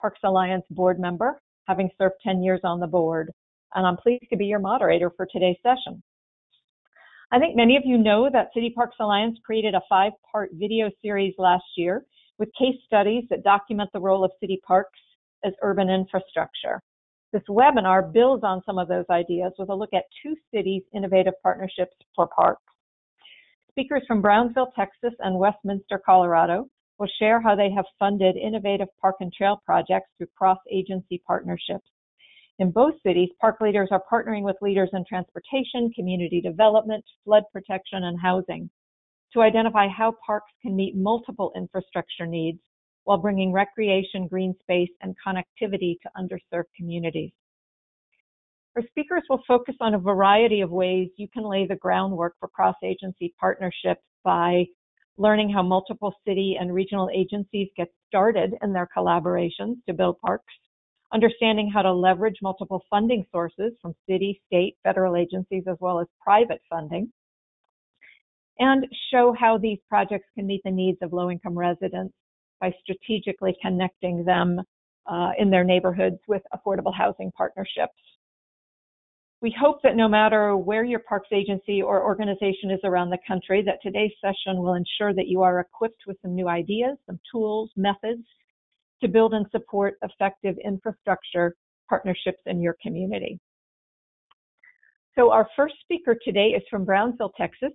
Parks Alliance board member, having served 10 years on the board, and I'm pleased to be your moderator for today's session. I think many of you know that City Parks Alliance created a 5-part video series last year with case studies that document the role of city parks as urban infrastructure. This webinar builds on some of those ideas with a look at 2 cities' innovative partnerships for parks. Speakers from Brownsville, Texas and Westminster, Colorado will share how they have funded innovative park and trail projects through cross-agency partnerships. In both cities, park leaders are partnering with leaders in transportation, community development, flood protection, and housing to identify how parks can meet multiple infrastructure needs while bringing recreation, green space, and connectivity to underserved communities. Our speakers will focus on a variety of ways you can lay the groundwork for cross-agency partnerships by learning how multiple city and regional agencies get started in their collaborations to build parks, understanding how to leverage multiple funding sources from city, state, federal agencies, as well as private funding, and show how these projects can meet the needs of low-income residents by strategically connecting them in their neighborhoods with affordable housing partnerships. We hope that no matter where your parks agency or organization is around the country, that today's session will ensure that you are equipped with some new ideas, some tools, methods to build and support effective infrastructure partnerships in your community. So our first speaker today is from Brownsville, Texas,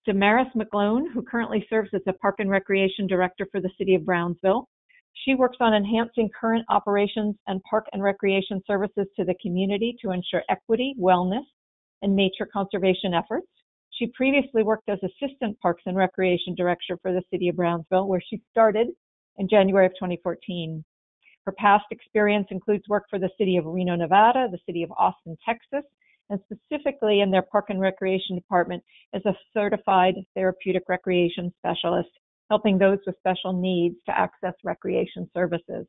Damaris McGlone, who currently serves as the Park and Recreation Director for the City of Brownsville. She works on enhancing current operations and park and recreation services to the community to ensure equity, wellness, and nature conservation efforts. She previously worked as Assistant Parks and Recreation Director for the City of Brownsville, where she started in January of 2014. Her past experience includes work for the City of Reno, Nevada, the City of Austin, Texas, and specifically in their Park and Recreation Department as a certified therapeutic recreation specialist, helping those with special needs to access recreation services.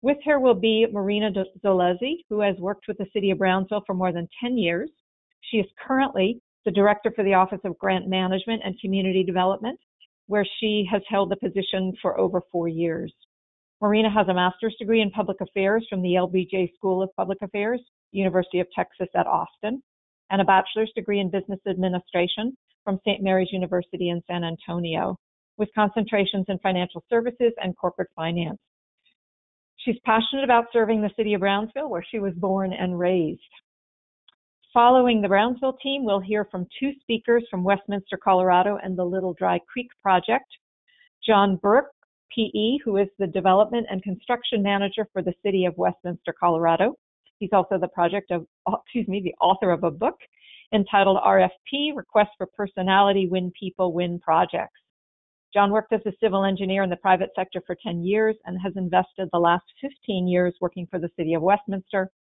With her will be Marina Zolezi, who has worked with the City of Brownsville for more than 10 years. She is currently the Director for the Office of Grant Management and Community Development, where she has held the position for over 4 years. Marina has a master's degree in public affairs from the LBJ School of Public Affairs, University of Texas at Austin, and a bachelor's degree in business administration from St. Mary's University in San Antonio, with concentrations in financial services and corporate finance. She's passionate about serving the City of Brownsville, where she was born and raised. Following the Brownsville team, we'll hear from 2 speakers from Westminster, Colorado, and the Little Dry Creek Project. John Burke, PE, who is the Development and Construction Manager for the City of Westminster, Colorado. He's also the author of a book entitled RFP, Request for Personality, Win People, Win Projects. John worked as a civil engineer in the private sector for 10 years and has invested the last 15 years working for the City of Westminster.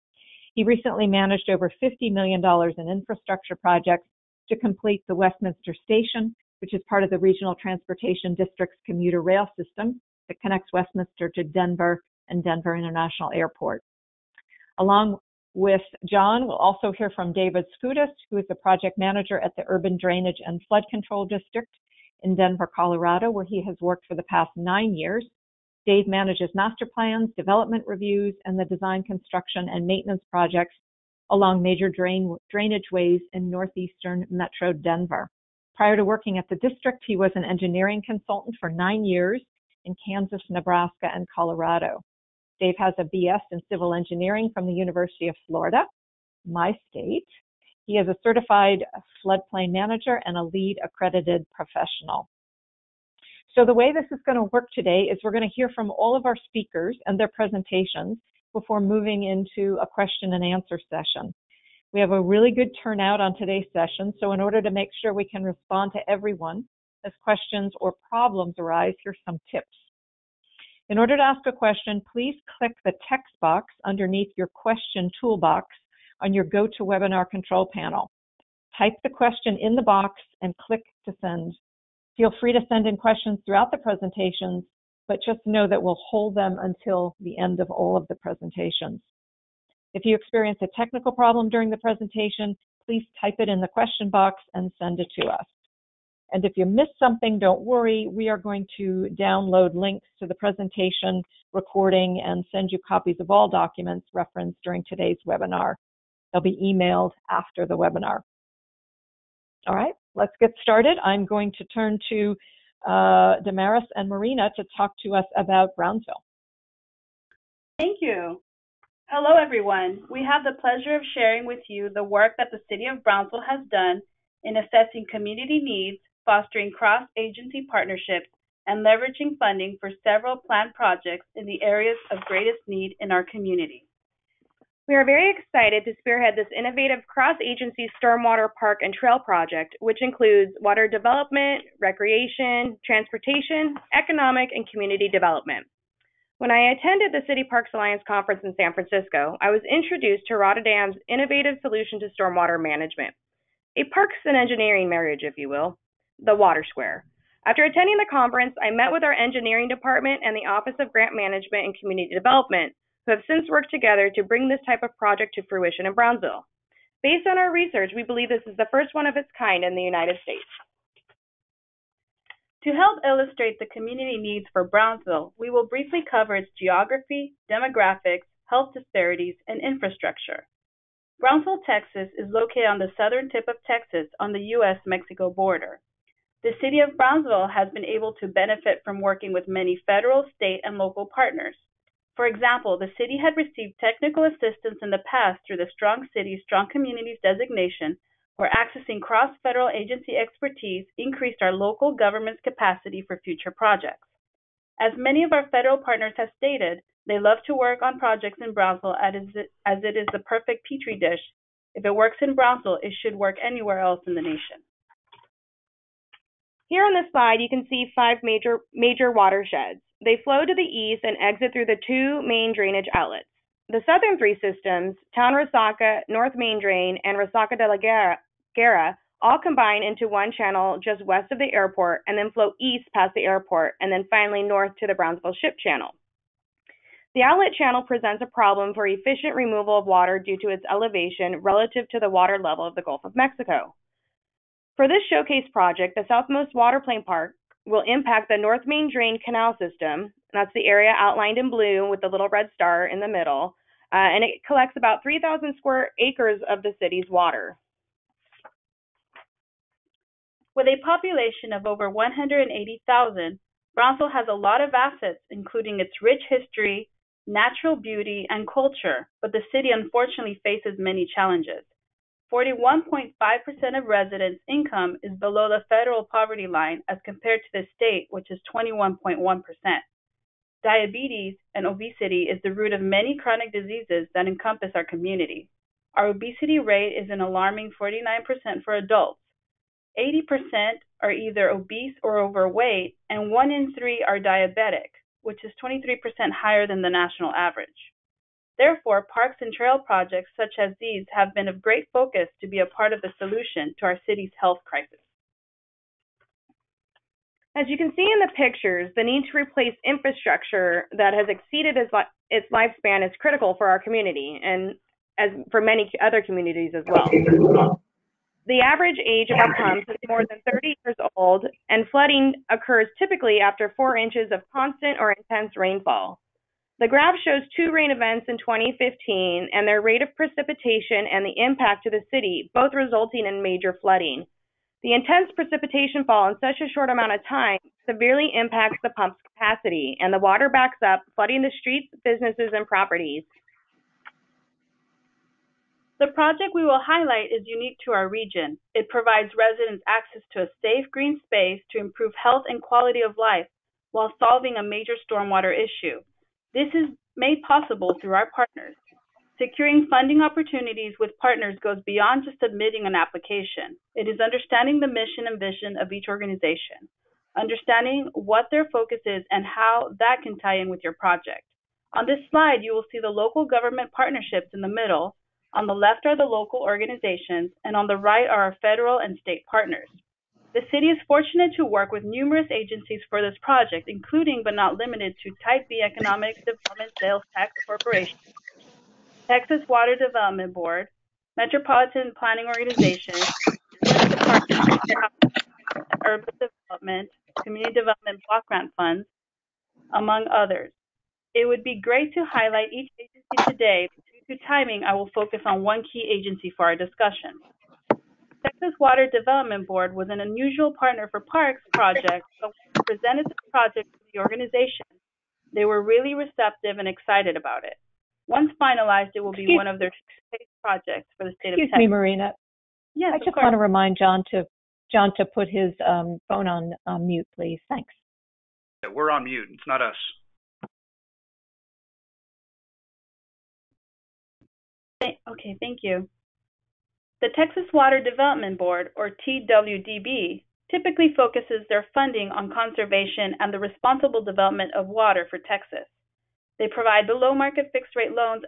He recently managed over $50 million in infrastructure projects to complete the Westminster Station, which is part of the Regional Transportation District's commuter rail system that connects Westminster to Denver and Denver International Airport. Along with John, we'll also hear from David Skoudas, who is the project manager at the Urban Drainage and Flood Control District in Denver, Colorado, where he has worked for the past 9 years. Dave manages master plans, development reviews, and the design, construction, and maintenance projects along major drainage ways in northeastern Metro Denver. Prior to working at the district, he was an engineering consultant for 9 years in Kansas, Nebraska, and Colorado. Dave has a BS in civil engineering from the University of Florida, my state. He is a certified floodplain manager and a LEED accredited professional. So the way this is going to work today is we're going to hear from all of our speakers and their presentations before moving into a question and answer session. We have a really good turnout on today's session, so in order to make sure we can respond to everyone as questions or problems arise, here's some tips. In order to ask a question, please click the text box underneath your question toolbox on your GoToWebinar control panel. Type the question in the box and click to send. Feel free to send in questions throughout the presentations, but just know that we'll hold them until the end of all of the presentations. If you experience a technical problem during the presentation, please type it in the question box and send it to us. And if you missed something, don't worry. We are going to download links to the presentation recording and send you copies of all documents referenced during today's webinar. They'll be emailed after the webinar. All right, let's get started. I'm going to turn to Damaris and Marina to talk to us about Brownsville. Thank you. Hello, everyone. We have the pleasure of sharing with you the work that the City of Brownsville has done in assessing community needs, fostering cross-agency partnerships, and leveraging funding for several planned projects in the areas of greatest need in our community. We are very excited to spearhead this innovative cross-agency stormwater park and trail project, which includes water development, recreation, transportation, economic, and community development. When I attended the City Parks Alliance conference in San Francisco, I was introduced to Rotterdam's innovative solution to stormwater management, a parks and engineering marriage, if you will, the Water Square. After attending the conference, I met with our engineering department and the Office of Grant Management and Community Development, who have since worked together to bring this type of project to fruition in Brownsville. Based on our research, we believe this is the first one of its kind in the United States. To help illustrate the community needs for Brownsville, we will briefly cover its geography, demographics, health disparities, and infrastructure. Brownsville, Texas is located on the southern tip of Texas on the U.S.-Mexico border. The City of Brownsville has been able to benefit from working with many federal, state, and local partners. For example, the city had received technical assistance in the past through the Strong Cities, Strong Communities designation, where accessing cross-federal agency expertise increased our local government's capacity for future projects. As many of our federal partners have stated, they love to work on projects in Brownsville as it is the perfect petri dish. If it works in Brownsville, it should work anywhere else in the nation. Here on this slide, you can see 5 major watersheds. They flow to the east and exit through the 2 main drainage outlets. The southern 3 systems, Town Resaca, North Main Drain, and Resaca de la Guerra, all combine into one channel just west of the airport and then flow east past the airport and then finally north to the Brownsville Ship Channel. The outlet channel presents a problem for efficient removal of water due to its elevation relative to the water level of the Gulf of Mexico. For this showcase project, the Southmost Waterplane Park will impact the North Main Drain Canal System. That's the area outlined in blue with the little red star in the middle, and it collects about 3,000 square acres of the city's water. With a population of over 180,000, Brownsville has a lot of assets, including its rich history, natural beauty, and culture, but the city unfortunately faces many challenges. 41.5% of residents' income is below the federal poverty line as compared to the state, which is 21.1%. Diabetes and obesity is the root of many chronic diseases that encompass our community. Our obesity rate is an alarming 49% for adults. 80% are either obese or overweight, and 1 in 3 are diabetic, which is 23% higher than the national average. Therefore, parks and trail projects such as these have been of great focus to be a part of the solution to our city's health crisis. As you can see in the pictures, the need to replace infrastructure that has exceeded its lifespan is critical for our community and as for many other communities as well. The average age of our pumps is more than 30 years old, and flooding occurs typically after 4 inches of constant or intense rainfall. The graph shows 2 rain events in 2015 and their rate of precipitation and the impact to the city, both resulting in major flooding. The intense precipitation fall in such a short amount of time severely impacts the pump's capacity, and the water backs up, flooding the streets, businesses, and properties. The project we will highlight is unique to our region. It provides residents access to a safe green space to improve health and quality of life while solving a major stormwater issue. This is made possible through our partners. Securing funding opportunities with partners goes beyond just submitting an application. It is understanding the mission and vision of each organization, understanding what their focus is and how that can tie in with your project. On this slide, you will see the local government partnerships in the middle. On the left are the local organizations, and on the right are our federal and state partners. The city is fortunate to work with numerous agencies for this project, including but not limited to Type B Economic Development Sales Tax Corporation, Texas Water Development Board, Metropolitan Planning Organization, U.S. Department of State House, urban development, community development block grant funds, among others. It would be great to highlight each agency today, but due to timing, I will focus on one key agency for our discussion. Texas Water Development Board was an unusual partner for parks projects, but when we presented the project to the organization, they were really receptive and excited about it. Once finalized, it will be one of their phase projects for the state of Texas. Excuse me, Marina. Yes, I just want to remind John to put his phone on mute, please. Thanks. Yeah, we're on mute. It's not us. Okay, thank you. The Texas Water Development Board, or TWDB, typically focuses their funding on conservation and the responsible development of water for Texas. They provide below-market fixed-rate loans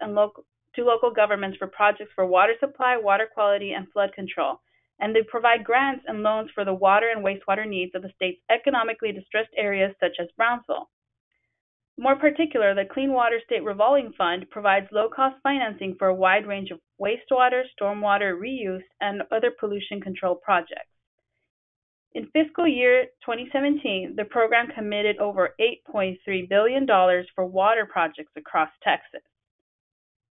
to local governments for projects for water supply, water quality, and flood control, and they provide grants and loans for the water and wastewater needs of the state's economically distressed areas such as Brownsville. More particular, the Clean Water State Revolving Fund provides low-cost financing for a wide range of wastewater, stormwater reuse, and other pollution control projects. In fiscal year 2017, the program committed over $8.3 billion for water projects across Texas.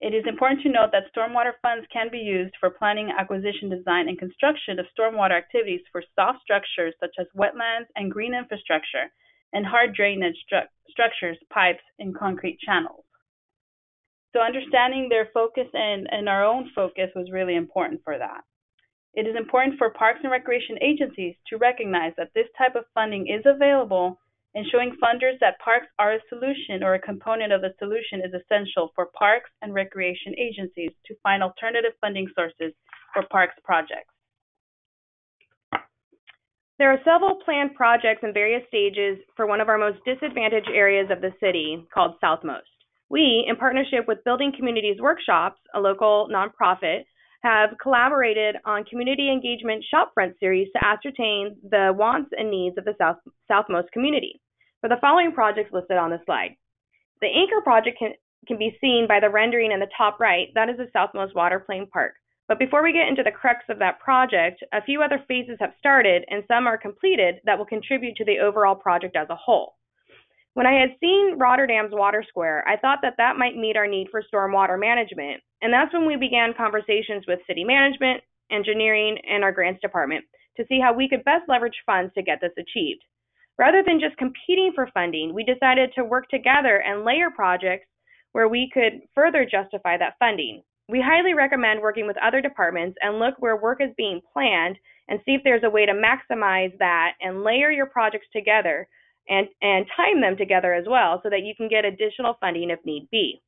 It is important to note that stormwater funds can be used for planning, acquisition, design, and construction of stormwater activities for soft structures such as wetlands and green infrastructure, and hard drainage structures, pipes, and concrete channels. So understanding their focus and our own focus was really important for that. It is important for parks and recreation agencies to recognize that this type of funding is available, and showing funders that parks are a solution or a component of the solution is essential for parks and recreation agencies to find alternative funding sources for parks projects. There are several planned projects in various stages for one of our most disadvantaged areas of the city, called Southmost. We, in partnership with Building Communities Workshops, a local nonprofit, have collaborated on community engagement shopfront series to ascertain the wants and needs of the Southmost community. For the following projects listed on the slide. The anchor project can be seen by the rendering in the top right. That is the Southmost Waterplane Park. But before we get into the crux of that project, a few other phases have started and some are completed that will contribute to the overall project as a whole. When I had seen Rotterdam's Water Square, I thought that might meet our need for stormwater management, and that's when we began conversations with city management, engineering, and our grants department to see how we could best leverage funds to get this achieved. Rather than just competing for funding, we decided to work together and layer projects where we could further justify that funding. We highly recommend working with other departments and look where work is being planned and see if there's a way to maximize that and layer your projects together and time them together as well so that you can get additional funding if need be.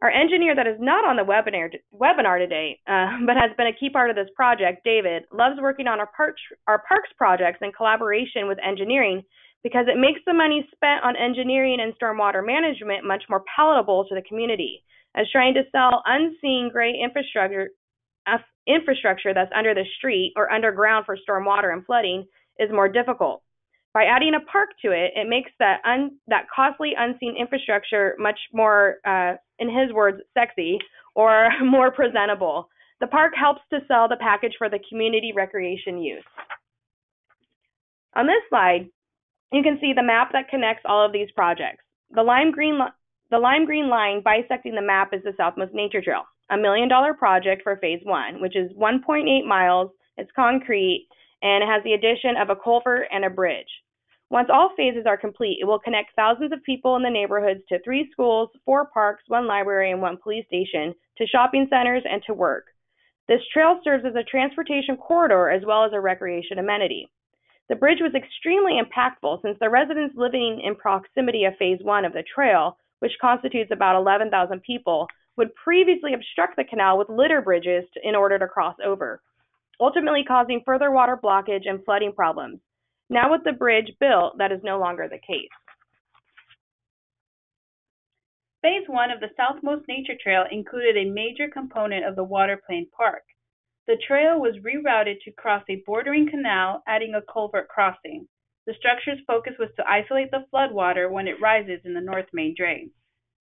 Our engineer that is not on the webinar today, but has been a key part of this project, David, loves working on our parks projects in collaboration with engineering because it makes the money spent on engineering and stormwater management much more palatable to the community, as trying to sell unseen gray infrastructure that's under the street or underground for stormwater and flooding is more difficult. By adding a park to it, it makes that costly unseen infrastructure much more, in his words, sexy or more presentable. The park helps to sell the package for the community recreation use. On this slide, you can see the map that connects all of these projects. The lime green line bisecting the map is the Southmost Nature Trail, a $1 million project for Phase 1, which is 1.8 miles, it's concrete, and it has the addition of a culvert and a bridge. Once all phases are complete, it will connect thousands of people in the neighborhoods to 3 schools, 4 parks, 1 library, and 1 police station, to shopping centers, and to work. This trail serves as a transportation corridor as well as a recreation amenity. The bridge was extremely impactful since the residents living in proximity of Phase 1 of the trail, which constitutes about 11,000 people, would previously obstruct the canal with litter bridges in order to cross over, ultimately causing further water blockage and flooding problems. Now with the bridge built, that is no longer the case. Phase 1 of the Southmost Nature Trail included a major component of the Waterplane Park. The trail was rerouted to cross a bordering canal, adding a culvert crossing. The structure's focus was to isolate the floodwater when it rises in the north main drain.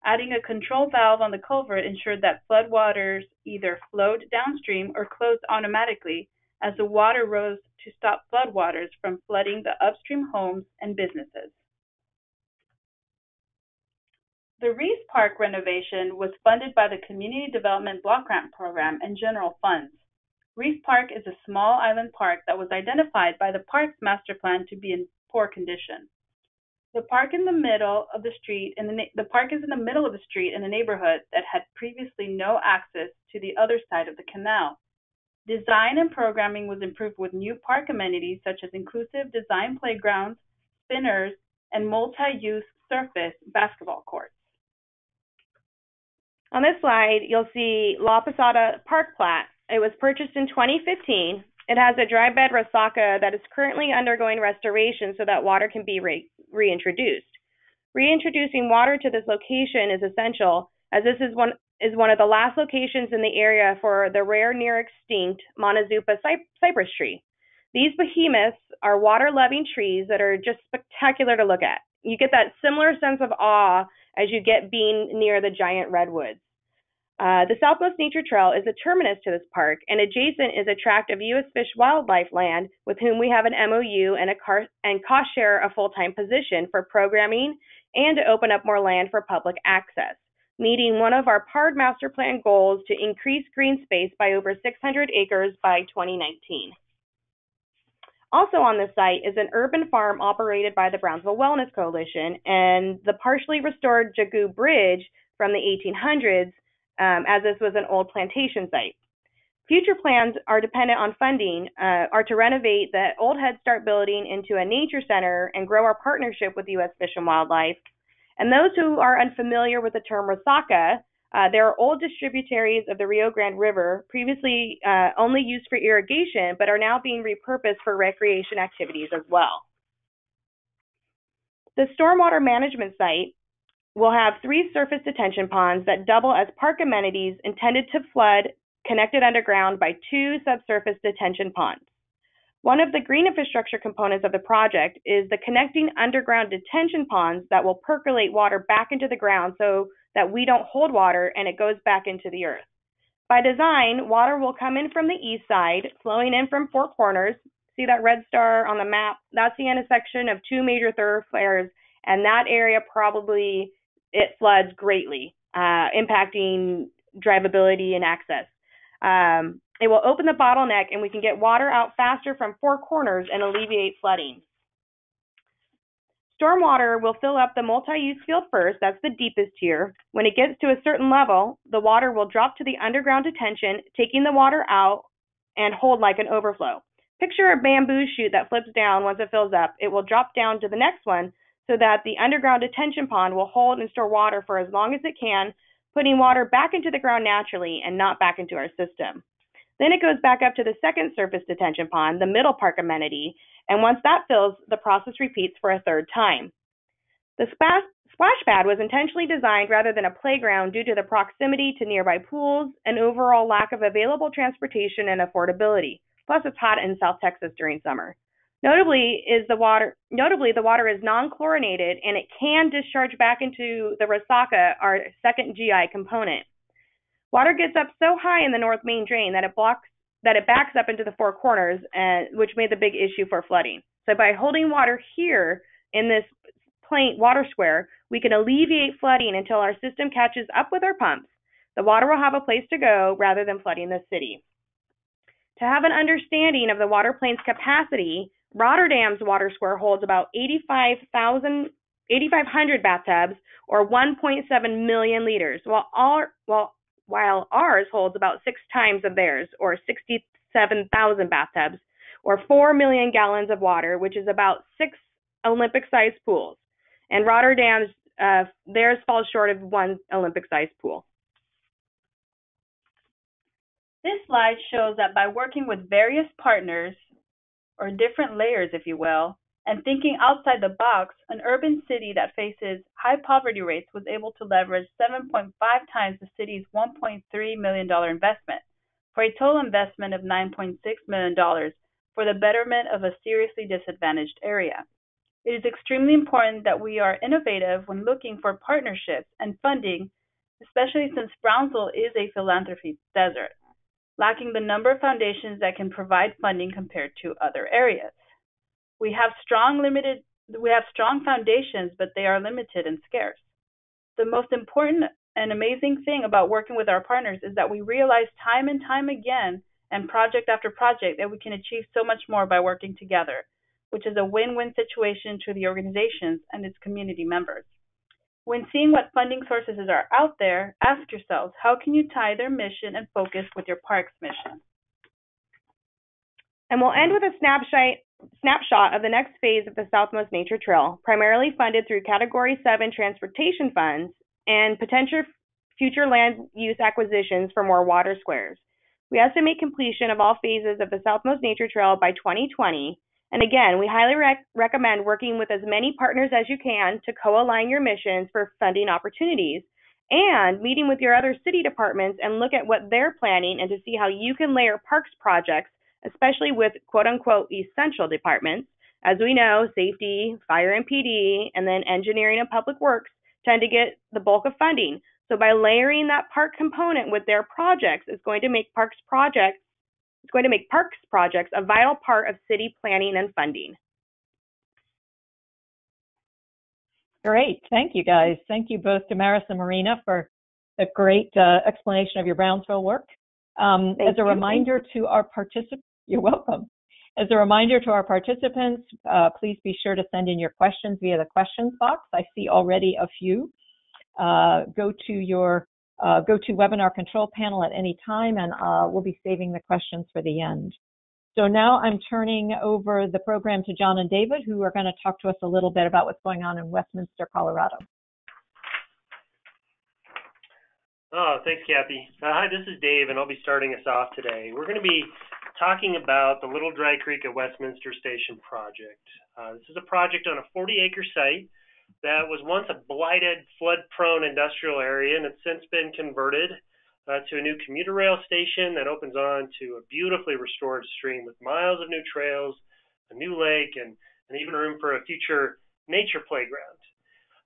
Adding a control valve on the culvert ensured that floodwaters either flowed downstream or closed automatically, as the water rose to stop floodwaters from flooding the upstream homes and businesses. The Reef Park renovation was funded by the Community Development Block Grant Program and general funds. Reef Park is a small island park that was identified by the Parks Master Plan to be in poor condition. The park is in the middle of the street in a neighborhood that had previously no access to the other side of the canal. Design and programming was improved with new park amenities such as inclusive design playgrounds, spinners, and multi-use surface basketball courts. On this slide, you'll see La Posada Park plat. It was purchased in 2015. It has a dry bed resaca that is currently undergoing restoration so that water can be reintroduced. Reintroducing water to this location is essential, as this is one of the last locations in the area for the rare near extinct Montezuma cypress tree. These behemoths are water-loving trees that are just spectacular to look at. You get that similar sense of awe as you get being near the giant redwoods. The Southwest Nature Trail is the terminus to this park, and adjacent is a tract of U.S. Fish Wildlife land with whom we have an MOU and cost share a full-time position for programming and to open up more land for public access, meeting one of our PARD Master Plan goals to increase green space by over 600 acres by 2019. Also on this site is an urban farm operated by the Brownsville Wellness Coalition and the partially restored Jagoo Bridge from the 1800s, as this was an old plantation site. Future plans are dependent on funding, are to renovate the old Head Start building into a nature center and grow our partnership with U.S. Fish and Wildlife. And those who are unfamiliar with the term resaca, there are old distributaries of the Rio Grande River, previously only used for irrigation, but are now being repurposed for recreation activities as well. The Stormwater Management site will have 3 surface detention ponds that double as park amenities intended to flood, connected underground by 2 subsurface detention ponds. One of the green infrastructure components of the project is the connecting underground detention ponds that will percolate water back into the ground so that we don't hold water and it goes back into the earth. By design, water will come in from the east side, flowing in from 4 corners. See that red star on the map? That's the intersection of 2 major thoroughfares, and that area probably it floods greatly, impacting drivability and access. It will open the bottleneck and we can get water out faster from 4 corners and alleviate flooding. Stormwater will fill up the multi-use field first, that's the deepest tier. When it gets to a certain level, the water will drop to the underground detention, taking the water out and hold like an overflow. Picture a bamboo chute that flips down once it fills up. It will drop down to the next one so that the underground detention pond will hold and store water for as long as it can, putting water back into the ground naturally and not back into our system. Then it goes back up to the second surface detention pond, the middle park amenity, and once that fills, the process repeats for a 3rd time. The splash pad was intentionally designed rather than a playground due to the proximity to nearby pools and overall lack of available transportation and affordability. Plus, it's hot in South Texas during summer. Notably, the water is non-chlorinated and it can discharge back into the resaca, our second GI component. Water gets up so high in the north main drain that it backs up into the 4 corners, which made the big issue for flooding. So by holding water here in this plain water square, we can alleviate flooding until our system catches up with our pumps. The water will have a place to go rather than flooding the city. To have an understanding of the water plane's capacity, Rotterdam's water square holds about 8,500 bathtubs, or 1.7 million liters, while ours holds about 6 times of theirs, or 67,000 bathtubs, or 4 million gallons of water, which is about 6 Olympic-sized pools. And Rotterdam's, theirs falls short of 1 Olympic-sized pool. This slide shows that by working with various partners, or different layers, if you will, and thinking outside the box, an urban city that faces high poverty rates was able to leverage 7.5 times the city's $1.3 million investment, for a total investment of $9.6 million for the betterment of a seriously disadvantaged area. It is extremely important that we are innovative when looking for partnerships and funding, especially since Brownsville is a philanthropy desert. lacking the number of foundations that can provide funding compared to other areas. We have strong foundations, but they are limited and scarce. The most important and amazing thing about working with our partners is that we realize time and time again, and project after project, that we can achieve so much more by working together, which is a win-win situation to the organizations and its community members. When seeing what funding sources are out there, ask yourselves, how can you tie their mission and focus with your park's mission? And we'll end with a snapshot of the next phase of the Southmost Nature Trail, primarily funded through Category 7 transportation funds and potential future land use acquisitions for more water squares. We estimate completion of all phases of the Southmost Nature Trail by 2020. And again, we highly recommend working with as many partners as you can to co-align your missions for funding opportunities, and meeting with your other city departments and look at what they're planning and to see how you can layer parks projects, especially with quote-unquote essential departments. As we know, safety, fire and PD, and then engineering and public works tend to get the bulk of funding. So by layering that park component with their projects, it's going to make parks projects a vital part of city planning and funding. Great. Thank you, guys. Thank you both, Damaris and Marina, for a great explanation of your Brownsville work. As a reminder to our participants, you're welcome. As a reminder to our participants, please be sure to send in your questions via the questions box. I see already a few. Go to webinar control panel at any time, and we'll be saving the questions for the end. So now I'm turning over the program to John and David, who are going to talk to us a little bit about what's going on in Westminster, Colorado. Oh, thanks, Kathy. Hi, this is Dave, and I'll be starting us off today. We're going to be talking about the Little Dry Creek at Westminster Station project. This is a project on a 40-acre site that was once a blighted, flood-prone industrial area, and it's since been converted to a new commuter rail station that opens on to a beautifully restored stream with miles of new trails, a new lake, and even room for a future nature playground.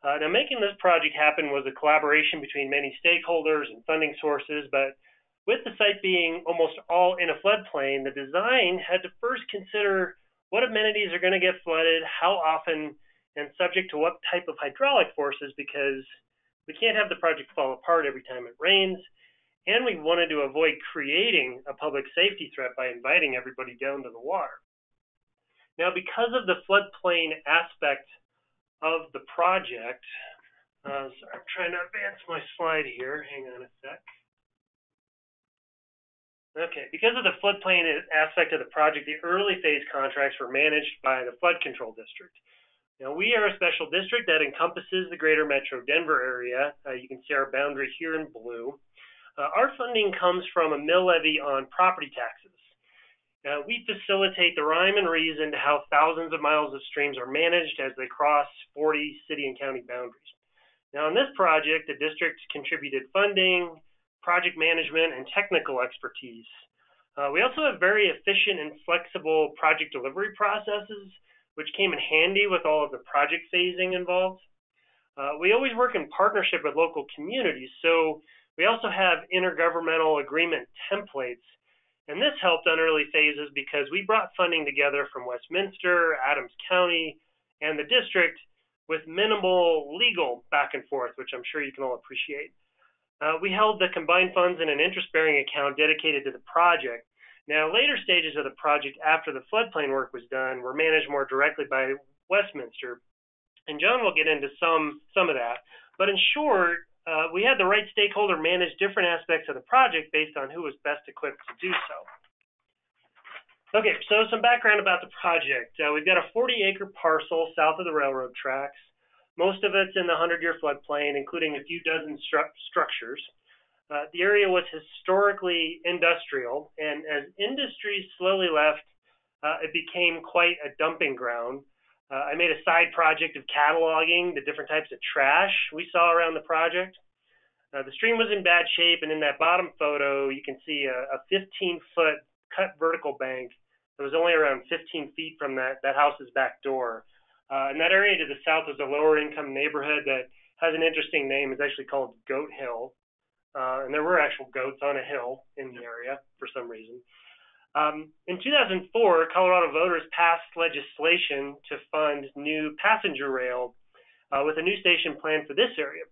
Now, making this project happen was a collaboration between many stakeholders and funding sources, but with the site being almost all in a floodplain, the design had to first consider what amenities are going to get flooded, how often, and subject to what type of hydraulic forces, because we can't have the project fall apart every time it rains, and we wanted to avoid creating a public safety threat by inviting everybody down to the water. Now, because of the floodplain aspect of the project, sorry, I'm trying to advance my slide here. Hang on a sec. Okay, because of the floodplain aspect of the project, the early phase contracts were managed by the Flood Control District. Now, we are a special district that encompasses the greater metro Denver area. You can see our boundary here in blue. Our funding comes from a mill levy on property taxes. We facilitate the rhyme and reason to how thousands of miles of streams are managed as they cross 40 city and county boundaries. Now, in this project, the district contributed funding, project management, and technical expertise. We also have very efficient and flexible project delivery processes, which came in handy with all of the project phasing involved. We always work in partnership with local communities, so we also have intergovernmental agreement templates, and this helped on early phases because we brought funding together from Westminster, Adams County, and the district with minimal legal back and forth, which I'm sure you can all appreciate. We held the combined funds in an interest-bearing account dedicated to the project. Now, later stages of the project after the floodplain work was done were managed more directly by Westminster, and John will get into some of that. But in short, we had the right stakeholder manage different aspects of the project based on who was best equipped to do so. Okay, so some background about the project. We've got a 40-acre parcel south of the railroad tracks. Most of it's in the 100-year floodplain, including a few dozen structures. The area was historically industrial, and as industries slowly left, it became quite a dumping ground. I made a side project of cataloging the different types of trash we saw around the project. The stream was in bad shape, and in that bottom photo, you can see a 15-foot cut vertical bank that was only around 15 feet from that house's back door. And that area to the south was a lower-income neighborhood that has an interesting name. It's actually called Goat Hill. and there were actual goats on a hill in the area for some reason. In 2004, Colorado voters passed legislation to fund new passenger rail with a new station planned for this area.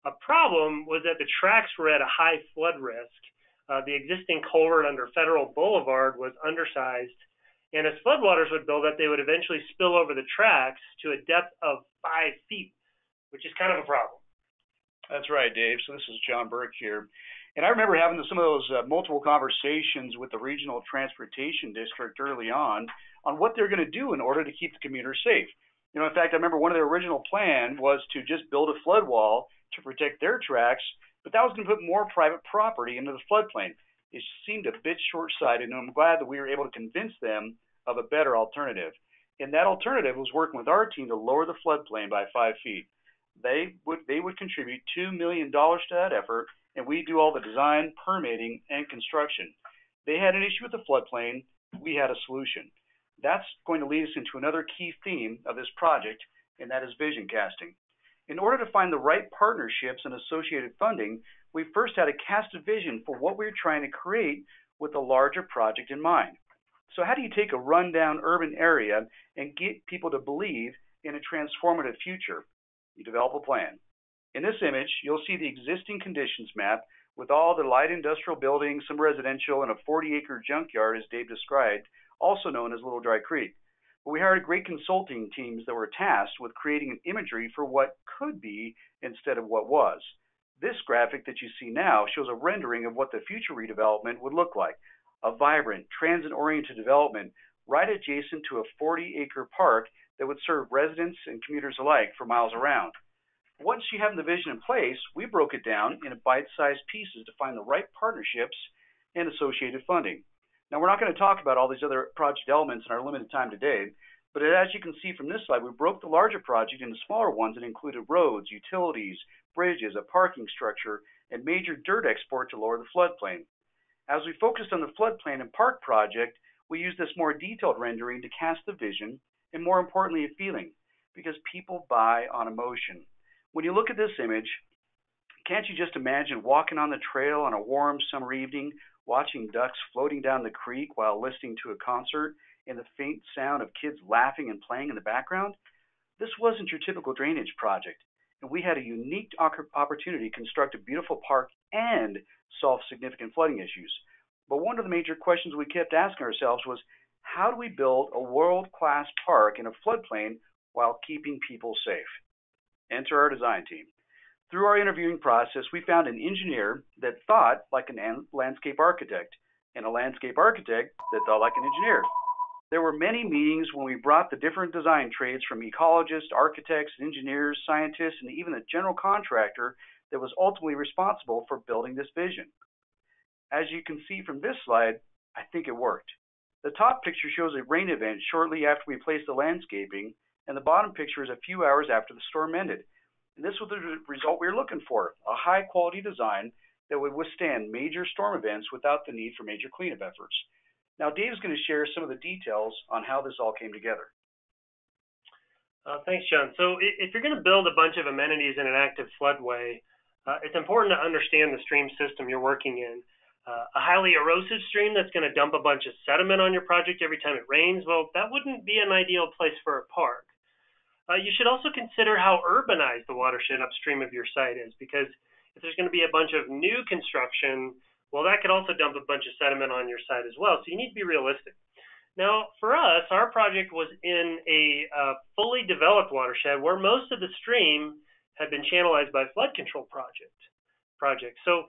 A problem was that the tracks were at a high flood risk. The existing culvert under Federal Boulevard was undersized, and as floodwaters would build up, they would eventually spill over the tracks to a depth of 5 feet, which is kind of a problem. That's right, Dave. So this is John Burke here. And I remember having some of those multiple conversations with the Regional Transportation District early on what they're going to do in order to keep the commuters safe. You know, in fact, I remember one of their original plan was to just build a flood wall to protect their tracks, but that was going to put more private property into the floodplain. It seemed a bit short-sighted, and I'm glad that we were able to convince them of a better alternative. And that alternative was working with our team to lower the floodplain by 5 feet. They would contribute $2 million to that effort, and we do all the design, permitting, and construction. They had an issue with the floodplain. We had a solution. That's going to lead us into another key theme of this project, and that is vision casting. In order to find the right partnerships and associated funding, we first had to cast a vision for what we were trying to create with a larger project in mind. So how do you take a rundown urban area and get people to believe in a transformative future? You develop a plan. In this image, you'll see the existing conditions map with all the light industrial buildings, some residential, and a 40-acre junkyard, as Dave described, also known as Little Dry Creek. But we hired great consulting teams that were tasked with creating an imagery for what could be instead of what was. This graphic that you see now shows a rendering of what the future redevelopment would look like. A vibrant, transit-oriented development right adjacent to a 40-acre park that would serve residents and commuters alike for miles around. Once you have the vision in place, we broke it down into bite-sized pieces to find the right partnerships and associated funding. Now, we're not going to talk about all these other project elements in our limited time today, but as you can see from this slide, we broke the larger project into smaller ones that included roads, utilities, bridges, a parking structure, and major dirt export to lower the floodplain. As we focused on the floodplain and park project, we used this more detailed rendering to cast the vision and, more importantly, a feeling, because people buy on emotion. When you look at this image, can't you just imagine walking on the trail on a warm summer evening, watching ducks floating down the creek while listening to a concert and the faint sound of kids laughing and playing in the background? This wasn't your typical drainage project, and we had a unique opportunity to construct a beautiful park and solve significant flooding issues. But one of the major questions we kept asking ourselves was, how do we build a world-class park in a floodplain while keeping people safe? Enter our design team. Through our interviewing process, we found an engineer that thought like a landscape architect, and a landscape architect that thought like an engineer. There were many meetings when we brought the different design trades from ecologists, architects, engineers, scientists, and even the general contractor that was ultimately responsible for building this vision. As you can see from this slide, I think it worked. The top picture shows a rain event shortly after we placed the landscaping, and the bottom picture is a few hours after the storm ended. And this was the result we were looking for, a high-quality design that would withstand major storm events without the need for major cleanup efforts. Now, Dave's going to share some of the details on how this all came together. Thanks, John. So if you're going to build a bunch of amenities in an active floodway, it's important to understand the stream system you're working in. A highly erosive stream that's going to dump a bunch of sediment on your project every time it rains, well, that wouldn't be an ideal place for a park. You should also consider how urbanized the watershed upstream of your site is, because if there's going to be a bunch of new construction, well, that could also dump a bunch of sediment on your site as well. So you need to be realistic. Now, for us, our project was in a fully developed watershed where most of the stream had been channelized by flood control project. So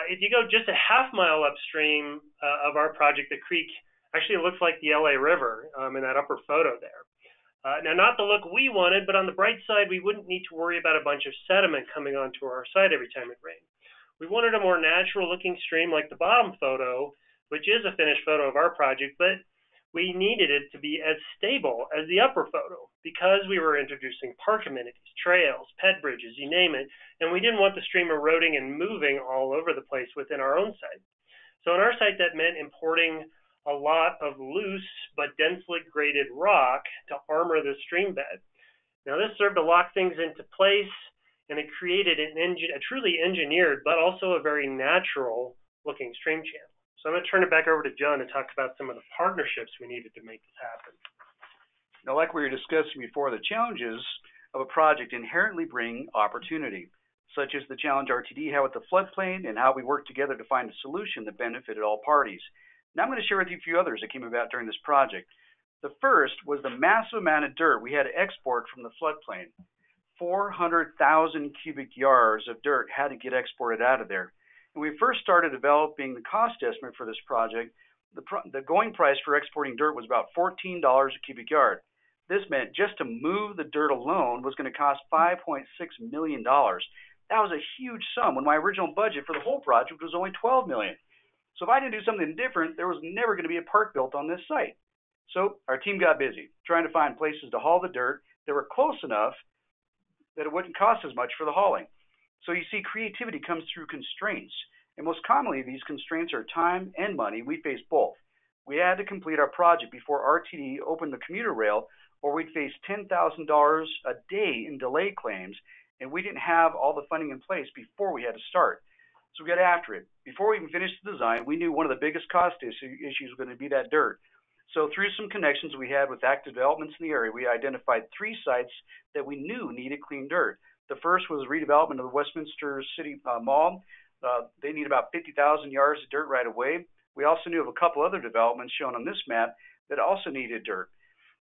if you go just a half mile upstream of our project, the creek actually looks like the LA River in that upper photo there. Now, not the look we wanted, but on the bright side, we wouldn't need to worry about a bunch of sediment coming onto our site every time it rained. We wanted a more natural-looking stream like the bottom photo, which is a finished photo of our project, but we needed it to be as stable as the upper photo because we were introducing park amenities, trails, pet bridges, you name it, and we didn't want the stream eroding and moving all over the place within our own site. So on our site, that meant importing a lot of loose but densely graded rock to armor the stream bed. Now, this served to lock things into place and it created a truly engineered but also a very natural looking stream channel. So I'm going to turn it back over to John to talk about some of the partnerships we needed to make this happen. Now, like we were discussing before, the challenges of a project inherently bring opportunity, such as the challenge RTD had with the floodplain and how we worked together to find a solution that benefited all parties. Now I'm going to share with you a few others that came about during this project. The first was the massive amount of dirt we had to export from the floodplain. 400,000 cubic yards of dirt had to get exported out of there. When we first started developing the cost estimate for this project, the going price for exporting dirt was about $14 a cubic yard. This meant just to move the dirt alone was going to cost $5.6 million. That was a huge sum when my original budget for the whole project was only $12 million. So if I didn't do something different, there was never going to be a park built on this site. So our team got busy trying to find places to haul the dirt that were close enough that it wouldn't cost as much for the hauling. So you see, creativity comes through constraints. And most commonly, these constraints are time and money. We faced both. We had to complete our project before RTD opened the commuter rail, or we'd face $10,000 a day in delay claims, and we didn't have all the funding in place before we had to start. So we got after it. Before we even finished the design, we knew one of the biggest cost issues was going to be that dirt. So through some connections we had with active developments in the area, we identified 3 sites that we knew needed clean dirt. The first was redevelopment of the Westminster City Mall. They need about 50,000 yards of dirt right away. We also knew of a couple other developments shown on this map that also needed dirt.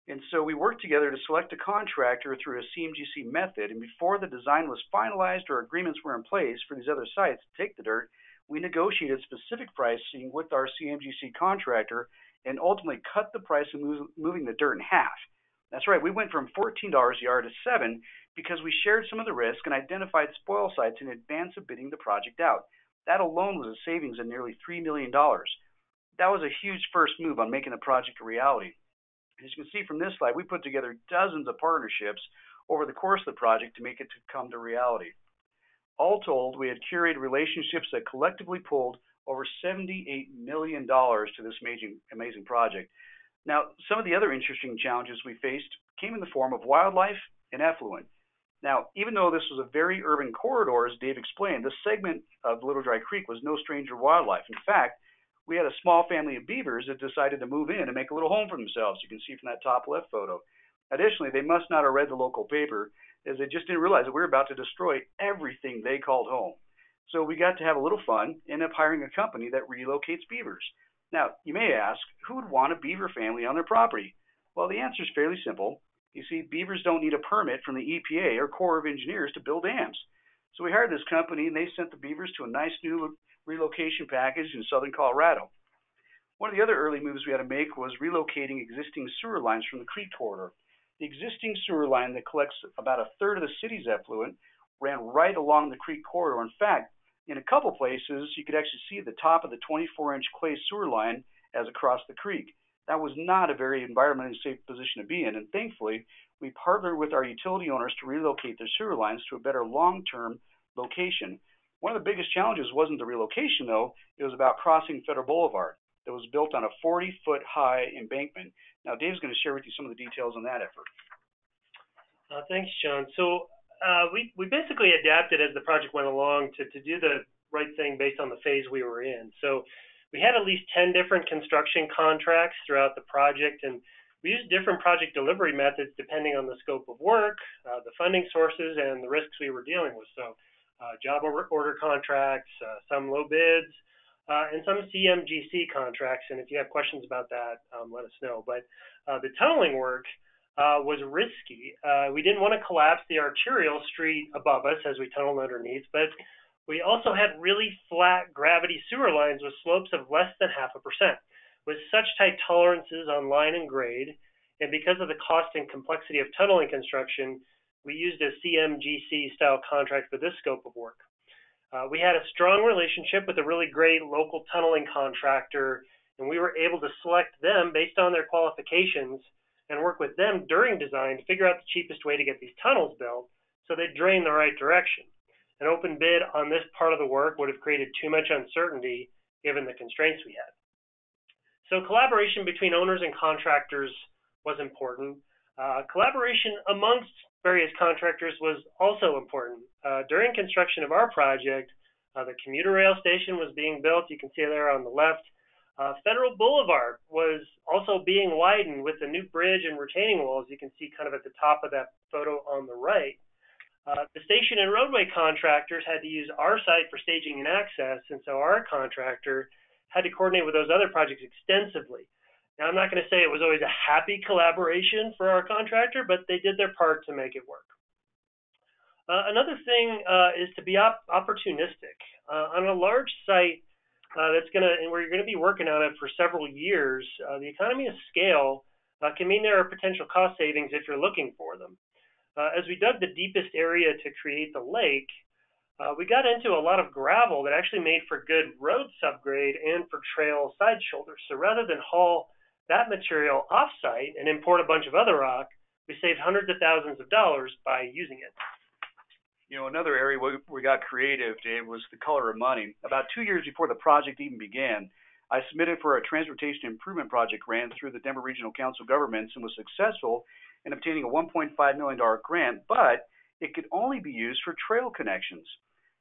And so we worked together to select a contractor through a CMGC method, and before the design was finalized or agreements were in place for these other sites to take the dirt, we negotiated specific pricing with our CMGC contractor and ultimately cut the price of moving the dirt in half. That's right, we went from $14 a yard to $7 because we shared some of the risk and identified spoil sites in advance of bidding the project out. That alone was a savings of nearly $3 million. That was a huge first move on making the project a reality. As you can see from this slide, we put together dozens of partnerships over the course of the project to make it come to reality. All told, we had curated relationships that collectively pulled over $78 million to this amazing project. Now, some of the other interesting challenges we faced came in the form of wildlife and effluent. Now, even though this was a very urban corridor, as Dave explained, this segment of Little Dry Creek was no stranger to wildlife. In fact, we had a small family of beavers that decided to move in and make a little home for themselves. You can see from that top left photo. Additionally, they must not have read the local paper, as they just didn't realize that we were about to destroy everything they called home. So we got to have a little fun, ended up hiring a company that relocates beavers. Now, you may ask, who would want a beaver family on their property? Well, the answer is fairly simple. You see, beavers don't need a permit from the EPA or Corps of Engineers to build dams. So we hired this company, and they sent the beavers to a nice new relocation package in southern Colorado. One of the other early moves we had to make was relocating existing sewer lines from the creek corridor. The existing sewer line that collects about a third of the city's effluent ran right along the creek corridor. In fact, in a couple places, you could actually see the top of the 24-inch clay sewer line as across the creek. That was not a very environmentally safe position to be in, and thankfully, we partnered with our utility owners to relocate their sewer lines to a better long-term location. One of the biggest challenges wasn't the relocation, though. It was about crossing Federal Boulevard that was built on a 40-foot high embankment. Now, Dave's going to share with you some of the details on that effort. Thanks, John. So we basically adapted as the project went along to do the right thing based on the phase we were in. So we had at least 10 different construction contracts throughout the project, and we used different project delivery methods depending on the scope of work, the funding sources, and the risks we were dealing with. So job order contracts, some low bids, and some CMGC contracts. And if you have questions about that, let us know. But the tunneling work was risky. We didn't want to collapse the arterial street above us as we tunneled underneath, but we also had really flat gravity sewer lines with slopes of less than 0.5%. With such tight tolerances on line and grade, and because of the cost and complexity of tunneling construction, we used a CMGC-style contract for this scope of work. We had a strong relationship with a really great local tunneling contractor, and we were able to select them based on their qualifications and work with them during design to figure out the cheapest way to get these tunnels built so they drain the right direction. An open bid on this part of the work would have created too much uncertainty given the constraints we had. So collaboration between owners and contractors was important. Collaboration amongst various contractors was also important. During construction of our project, the commuter rail station was being built. You can see there on the left. Federal Boulevard was also being widened with a new bridge and retaining walls. You can see kind of at the top of that photo on the right. The station and roadway contractors had to use our site for staging and access, and so our contractor had to coordinate with those other projects extensively. Now, I'm not going to say it was always a happy collaboration for our contractor, but they did their part to make it work. Another thing is to be opportunistic. On a large site where you're going to be working on it for several years, the economy of scale can mean there are potential cost savings if you're looking for them. As we dug the deepest area to create the lake, we got into a lot of gravel that actually made for good road subgrade and for trail side shoulders. So rather than haul that material off-site and import a bunch of other rock, we saved hundreds of thousands of dollars by using it. You know, another area where we got creative, Dave, was the color of money. About 2 years before the project even began, I submitted for a transportation improvement project grant through the Denver Regional Council Governments and was successful in obtaining a $1.5 million grant, but it could only be used for trail connections.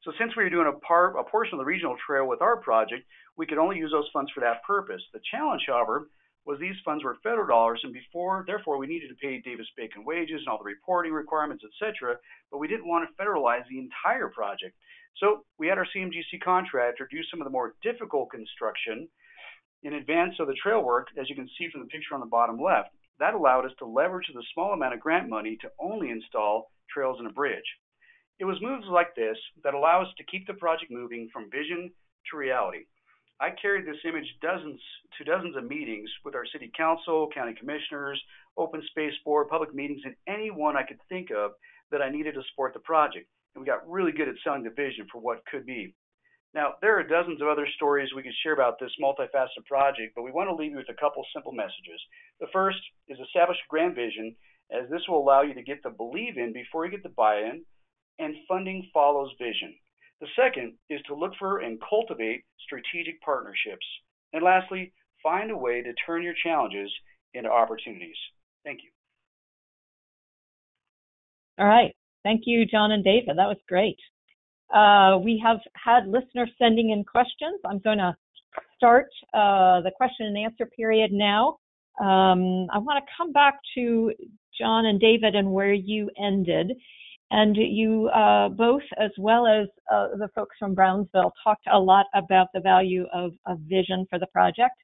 So since we were doing a portion of the regional trail with our project, we could only use those funds for that purpose. The challenge, however, was these funds were federal dollars, and therefore we needed to pay Davis-Bacon wages and all the reporting requirements, etc., but we didn't want to federalize the entire project. So we had our CMGC contractor do some of the more difficult construction in advance of the trail work, as you can see from the picture on the bottom left. That allowed us to leverage the small amount of grant money to only install trails and a bridge. It was moves like this that allow us to keep the project moving from vision to reality. I carried this image to dozens of meetings with our city council, county commissioners, open space board, public meetings, and anyone I could think of that I needed to support the project. And we got really good at selling the vision for what could be. Now, there are dozens of other stories we could share about this multifaceted project, but we want to leave you with a couple simple messages. The first is establish a grand vision, as this will allow you to get the believe in before you get the buy-in, and funding follows vision. The second is to look for and cultivate strategic partnerships. And lastly, find a way to turn your challenges into opportunities. Thank you. All right. Thank you, John and David. That was great. We have had listeners sending in questions. I'm going to start the question and answer period now. I want to come back to John and David and where you ended. And you both, as well as the folks from Brownsville, talked a lot about the value of vision for the project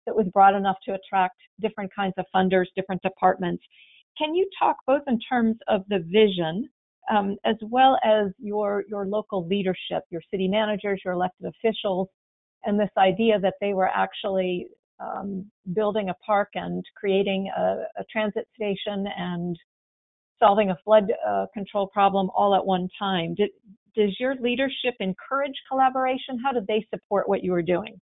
that was broad enough to attract different kinds of funders, different departments. Can you talk both in terms of the vision as well as your local leadership, your city managers, your elected officials, and this idea that they were actually building a park and creating a transit station and solving a flood control problem all at one time? Does your leadership encourage collaboration? How did they support what you were doing?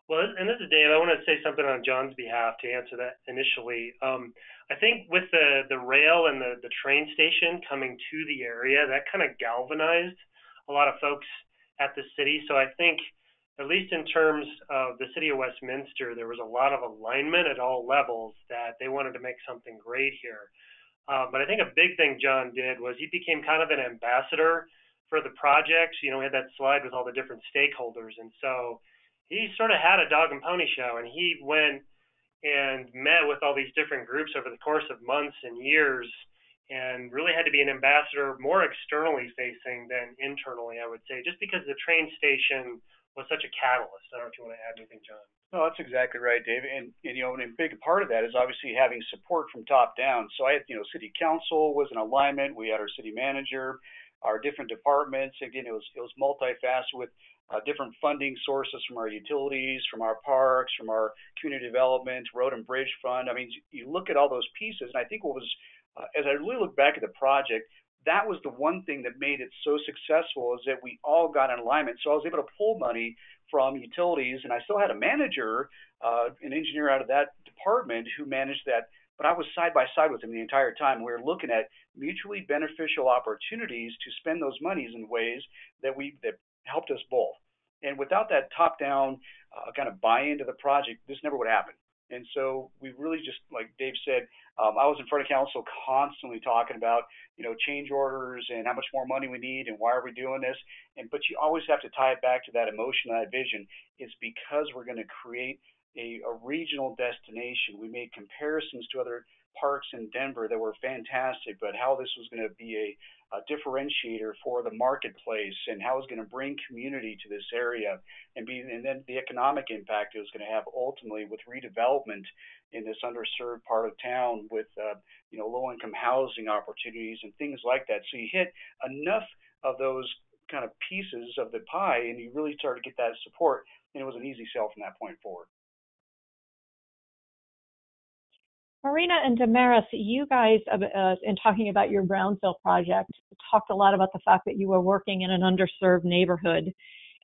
Well, and this is Dave. I want to say something on John's behalf to answer that initially. I think with the rail and the train station coming to the area, that kind of galvanized a lot of folks at the city. So I think, at least in terms of the city of Westminster, there was a lot of alignment at all levels that they wanted to make something great here. But I think a big thing John did was he became kind of an ambassador for the project. You know, we had that slide with all the different stakeholders. And so he sort of had a dog and pony show, and he went and met with all these different groups over the course of months and years and really had to be an ambassador more externally facing than internally, I would say, just because the train station was such a catalyst. I don't know if you want to add anything, John. No, that's exactly right, Dave. And you know, and a big part of that is obviously having support from top down. So I had, city council was in alignment. We had our city manager, our different departments. Again, it was multifaceted with different funding sources from our utilities, from our parks, from our community development, road and bridge fund. I mean, you look at all those pieces, and I think what was, as I really look back at the project, that was the one thing that made it so successful, is that we all got in alignment. So I was able to pull money from utilities, and I still had a manager, an engineer out of that department who managed that, but I was side by side with him the entire time. We were looking at mutually beneficial opportunities to spend those monies in ways that helped us both. And without that top-down kind of buy-in to the project, this never would happen. And so we really just, like Dave said, I was in front of council constantly talking about, change orders and how much more money we need and why are we doing this. But you always have to tie it back to that emotion, that vision. It's because we're going to create a regional destination. We made comparisons to other parks in Denver that were fantastic, but how this was going to be a differentiator for the marketplace and how it was going to bring community to this area and then the economic impact it was going to have ultimately with redevelopment in this underserved part of town with low-income housing opportunities and things like that. So you hit enough of those kind of pieces of the pie and you really start to get that support, and it was an easy sell from that point forward. Marina and Damaris, you guys, in talking about your Brownsville project, talked a lot about the fact that you were working in an underserved neighborhood.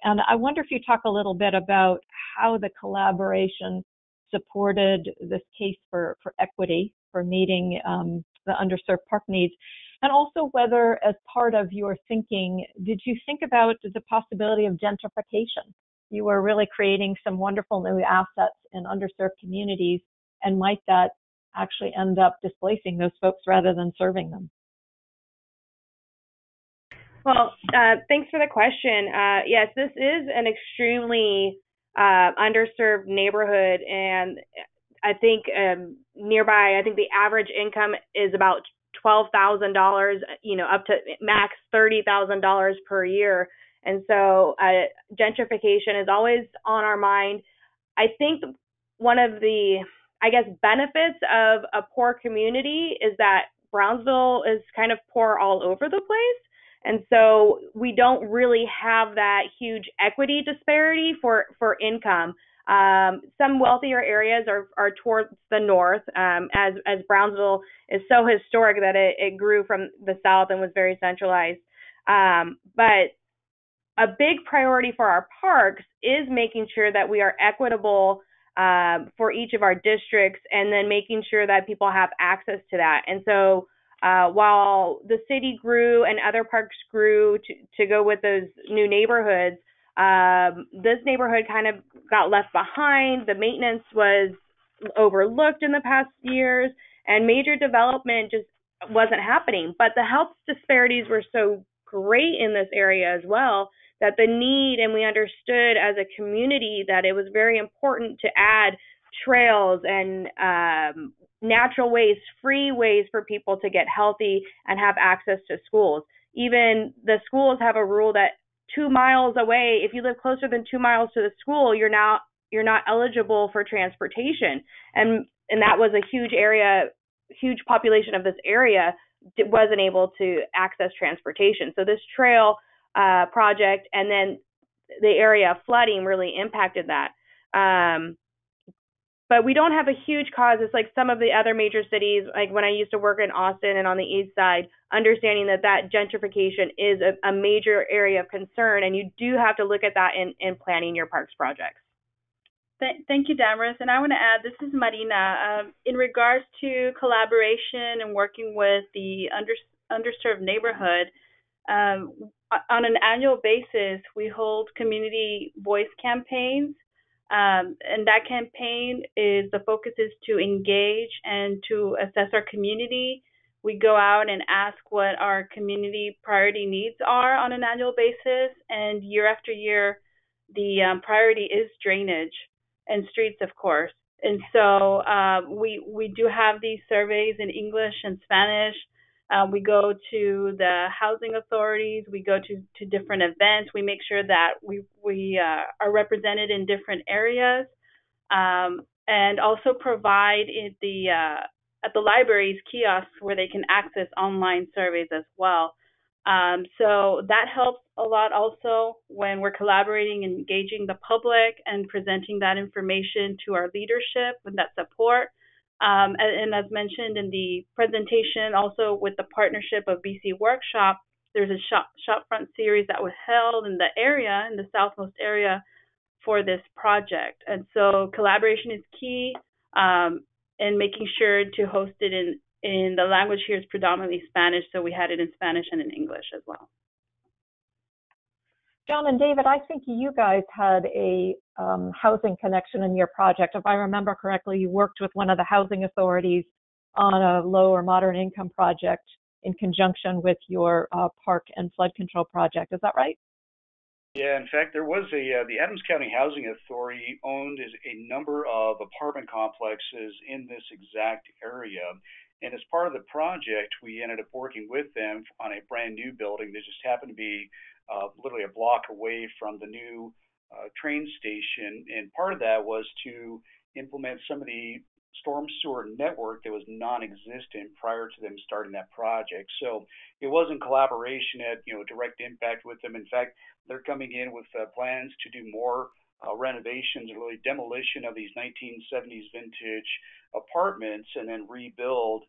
And I wonder if you talk a little bit about how the collaboration supported this case for equity, for meeting the underserved park needs, and also whether, as part of your thinking, did you think about the possibility of gentrification? You were really creating some wonderful new assets in underserved communities, and might that actually end up displacing those folks rather than serving them? Well, thanks for the question. Yes, this is an extremely underserved neighborhood, and I think nearby, I think the average income is about $12,000, up to max $30,000 per year. And so gentrification is always on our mind. I think one of the benefits of a poor community is that Brownsville is kind of poor all over the place. And so we don't really have that huge equity disparity for income. Some wealthier areas are towards the north, as Brownsville is so historic that it grew from the south and was very centralized. But a big priority for our parks is making sure that we are equitable for each of our districts, and then making sure that people have access to that. And so while the city grew and other parks grew to go with those new neighborhoods, this neighborhood kind of got left behind. The maintenance was overlooked in the past years, and major development just wasn't happening. But the health disparities were so great in this area as well, that the need, and we understood as a community that it was very important to add trails and natural ways, free ways for people to get healthy and have access to schools. Even the schools have a rule that 2 miles away, if you live closer than 2 miles to the school, you're not eligible for transportation. And that was a huge population of this area wasn't able to access transportation. So this trail project and then the area of flooding really impacted that. But we don't have a huge cause. It's like some of the other major cities, like when I used to work in Austin and on the east side, understanding that gentrification is a major area of concern, and you do have to look at that in planning your parks projects. Thank you, Damaris. And I want to add, this is Marina. In regards to collaboration and working with the underserved neighborhood, on an annual basis, we hold community voice campaigns. And that campaign the focus is to engage and to assess our community. We go out and ask what our community priority needs are on an annual basis. And year after year, the priority is drainage and streets, of course. And so we do have these surveys in English and Spanish. We go to the housing authorities. We go to different events. We make sure that we are represented in different areas, and also provide at the libraries kiosks where they can access online surveys as well. So that helps a lot also when we're collaborating and engaging the public and presenting that information to our leadership with that support. And as mentioned in the presentation, also with the partnership of BC Workshop, there's a shopfront series that was held in the area, in the southmost area, for this project. And so collaboration is key, and making sure to host it in the language here is predominantly Spanish, so we had it in Spanish and in English as well. John and David, I think you guys had a housing connection in your project. If I remember correctly, you worked with one of the housing authorities on a low or moderate income project in conjunction with your park and flood control project. Is that right? Yeah, in fact, there was the Adams County Housing Authority owned a number of apartment complexes in this exact area. And as part of the project, we ended up working with them on a brand new building that just happened to be literally a block away from the new train station. And part of that was to implement some of the storm sewer network that was non-existent prior to them starting that project. So it was in collaboration at direct impact with them. In fact, they're coming in with plans to do more renovations and really demolition of these 1970s vintage apartments and then rebuild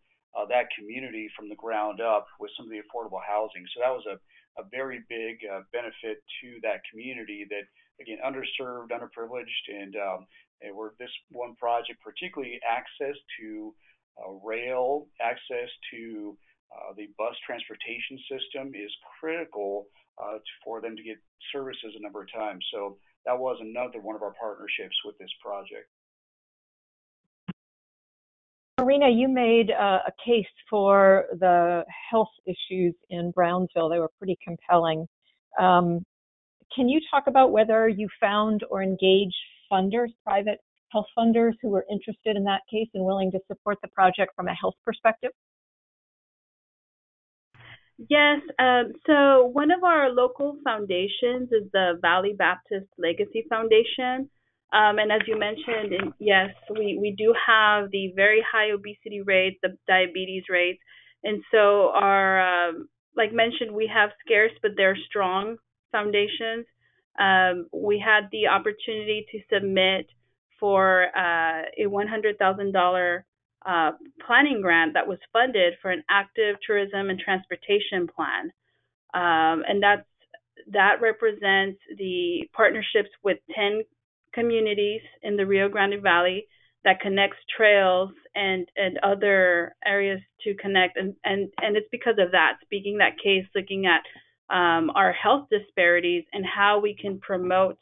that community from the ground up with some of the affordable housing. So that was a very big benefit to that community that, again, underserved, underprivileged, and where this one project, particularly access to rail, access to the bus transportation system is critical for them to get services a number of times. So that was another one of our partnerships with this project. Marina, you made a case for the health issues in Brownsville. They were pretty compelling. Can you talk about whether you found or engaged funders, private health funders who were interested in that case and willing to support the project from a health perspective? Yes, so one of our local foundations is the Valley Baptist Legacy Foundation. And as you mentioned, yes, we do have the very high obesity rates, the diabetes rates. And so our, like mentioned, we have scarce, but they're strong foundations. We had the opportunity to submit for a $100,000 planning grant that was funded for an active tourism and transportation plan. And that represents the partnerships with 10 communities in the Rio Grande Valley that connects trails and other areas to connect. And it's because of that, speaking that case, looking at our health disparities and how we can promote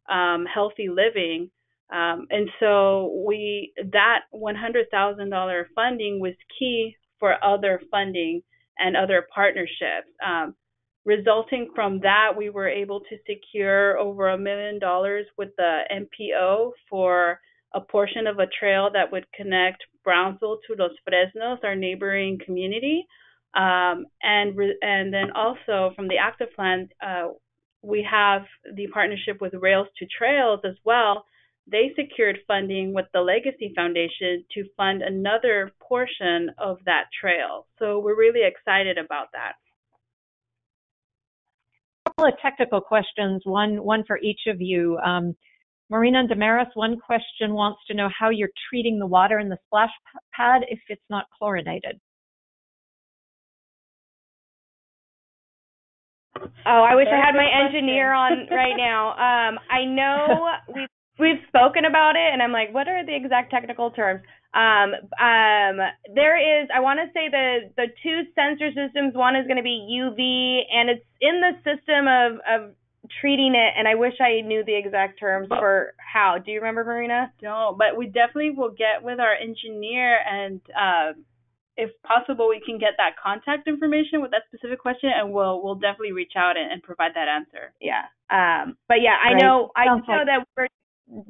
healthy living. And so that $100,000 funding was key for other funding and other partnerships. Resulting from that, we were able to secure over $1 million with the MPO for a portion of a trail that would connect Brownsville to Los Fresnos, our neighboring community. And then also from the active plan, we have the partnership with Rails to Trails as well. They secured funding with the Legacy Foundation to fund another portion of that trail. So we're really excited about that. A couple of technical questions, one for each of you. Marina and Damaris, one question wants to know how you're treating the water in the splash pad if it's not chlorinated. Oh, I wish I had my engineer on right now. I know we've spoken about it, and I'm like, what are the exact technical terms? There is, I want to say the two sensor systems. One is going to be UV, and it's in the system of treating it. And I wish I knew the exact terms for how. Do you remember, Marina? No, but we definitely will get with our engineer, and if possible, we can get that contact information with that specific question, and we'll definitely reach out and provide that answer. Yeah. But yeah, I know that we're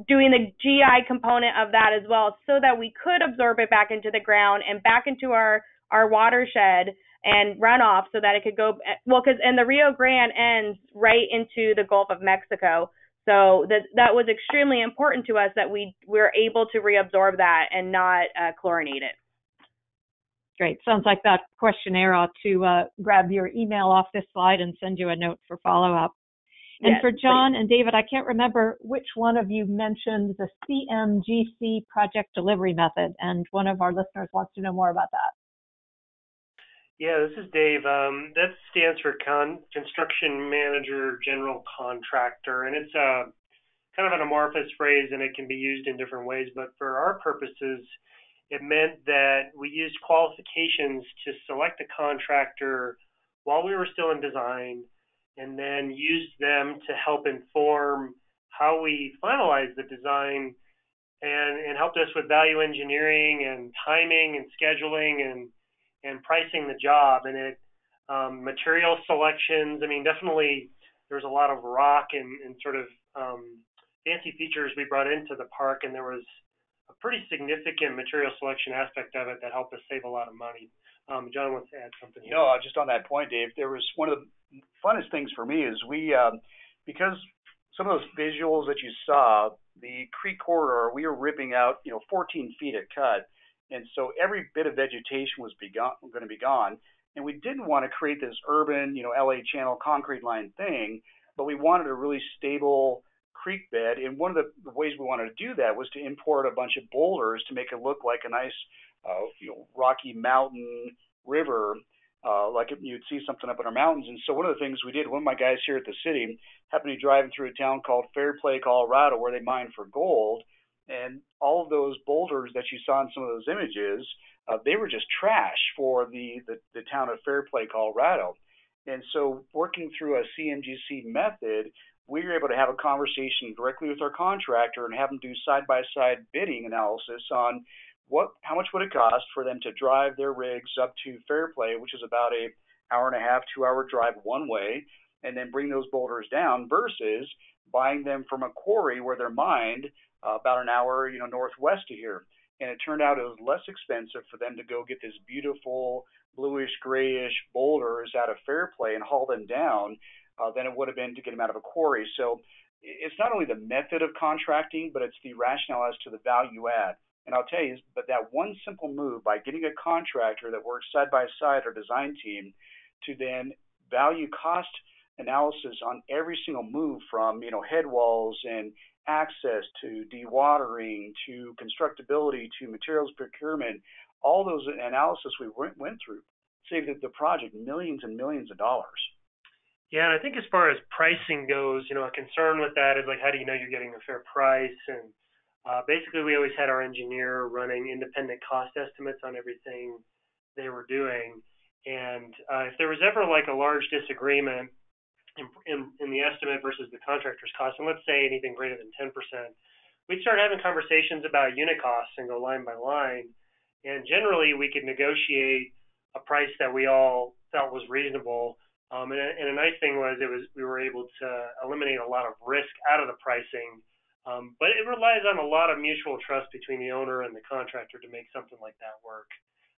doing the GI component of that as well, so that we could absorb it back into the ground and back into our watershed and runoff, so that it could go and the Rio Grande ends right into the Gulf of Mexico. So that was extremely important to us that we're able to reabsorb that and not chlorinate it. Great. Sounds like that questionnaire ought to grab your email off this slide and send you a note for follow-up. And yes, for John please. And David, I can't remember which one of you mentioned the CMGC project delivery method, and one of our listeners wants to know more about that. Yeah, this is Dave. That stands for Construction Manager General Contractor, and it's kind of an amorphous phrase, and it can be used in different ways. But for our purposes, it meant that we used qualifications to select a contractor while we were still in design, and then used them to help inform how we finalized the design, and helped us with value engineering and timing and scheduling and pricing the job. And it material selections. I mean, definitely there's a lot of rock and sort of fancy features we brought into the park, and there was a pretty significant material selection aspect of it that helped us save a lot of money. John wants to add something here. No, just on that point, Dave, there was one of the funnest things for me is we, because some of those visuals that you saw, the creek corridor, we were ripping out, 14 feet at cut. And so every bit of vegetation was going to be gone. And we didn't want to create this urban, LA channel concrete line thing, but we wanted a really stable creek bed. And one of the ways we wanted to do that was to import a bunch of boulders to make it look like a nice, rocky mountain river, like you'd see something up in our mountains. And so one of the things we did, one of my guys here at the city happened to be driving through a town called Fairplay, Colorado, where they mine for gold. And all of those boulders that you saw in some of those images, they were just trash for the town of Fairplay, Colorado. And so working through a CMGC method, we were able to have a conversation directly with our contractor and have them do side-by-side bidding analysis on how much would it cost for them to drive their rigs up to Fairplay, which is about an hour and a half, 2-hour drive one way, and then bring those boulders down versus buying them from a quarry where they're mined about an hour, northwest of here. And it turned out it was less expensive for them to go get this beautiful bluish, grayish boulders out of Fairplay and haul them down than it would have been to get them out of a quarry. So it's not only the method of contracting, but it's the rationale as to the value add. And I'll tell you, but that one simple move by getting a contractor that works side by side our design team to then value cost analysis on every single move from, head walls and access to dewatering to constructability to materials procurement, all those analysis we went through saved the project millions and millions of dollars. Yeah, and I think as far as pricing goes, a concern with that is like, how do you know you're getting a fair price? And basically, we always had our engineer running independent cost estimates on everything they were doing. And if there was ever like a large disagreement in the estimate versus the contractor's cost, and let's say anything greater than 10%, we'd start having conversations about unit costs and go line by line. And generally, we could negotiate a price that we all felt was reasonable. And a nice thing was we were able to eliminate a lot of risk out of the pricing. But it relies on a lot of mutual trust between the owner and the contractor to make something like that work.